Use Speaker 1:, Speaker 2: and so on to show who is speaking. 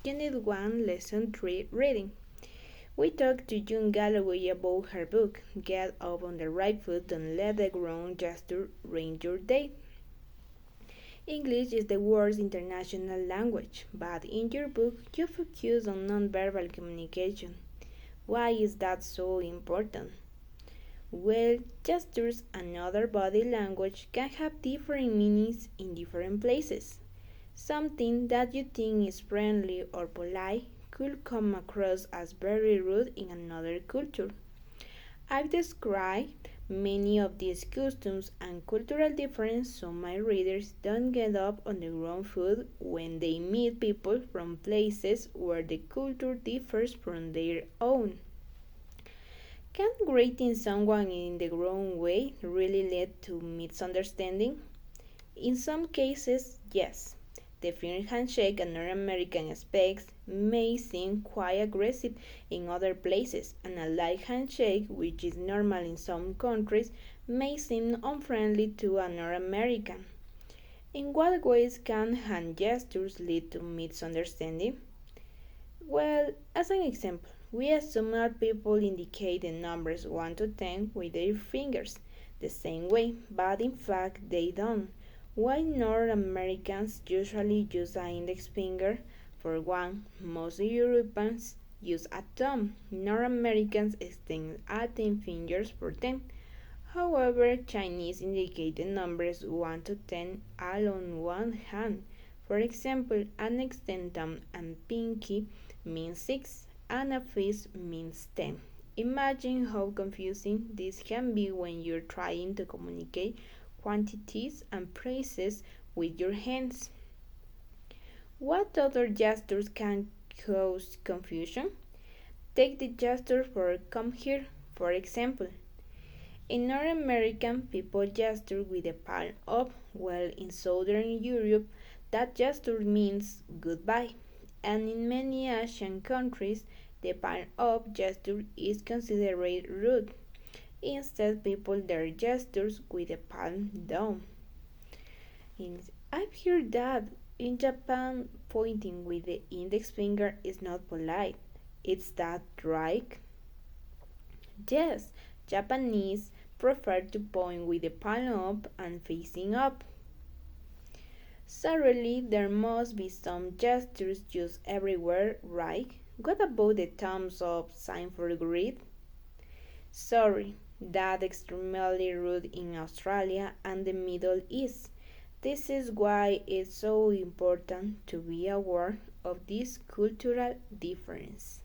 Speaker 1: Unit 1, Lesson 3, Reading. We talked to June Galloway about her book, Get Up on the Right Foot and Let the Ground Gesture Ruin Your Day. English is the world's international language, but in your book you focus on nonverbal communication. Why is that so important? Well, gestures and other body language can have different meanings in different places. Something that you think is friendly or polite could come across as very rude in another culture. I've described many of these customs and cultural differences so my readers don't get up on the wrong foot when they meet people from places where the culture differs from their own. Can greeting someone in the wrong way really lead to misunderstanding? In some cases, yes. The firm handshake a North American expects may seem quite aggressive in other places, and a light handshake, which is normal in some countries, may seem unfriendly to a North American. In what ways can hand gestures lead to misunderstanding? Well, as an example, we assume that people indicate the numbers 1 to 10 with their fingers the same way, but in fact they don't. While North Americans usually use an index finger for 1, most Europeans use a thumb. North Americans extend a 10 fingers for 10. However, Chinese indicate the numbers 1 to 10 all on one hand. For example, an extended thumb and pinky means 6 and a fist means 10. Imagine how confusing this can be when you're trying to communicate quantities and prices with your hands. What other gestures can cause confusion? Take the gesture for come here, for example. In North American, people gesture with the palm up, while in Southern Europe, that gesture means goodbye. And in many Asian countries, the palm up gesture is considered rude. Instead, people their gestures with the palm down. I've heard that in Japan, pointing with the index finger is not polite. Is that right? Yes, Japanese prefer to point with the palm up and facing up. Certainly, there must be some gestures used everywhere, right? What about the thumbs up sign for greet? Sorry, that's extremely rude in Australia and the Middle East. This is why it's so important to be aware of this cultural difference.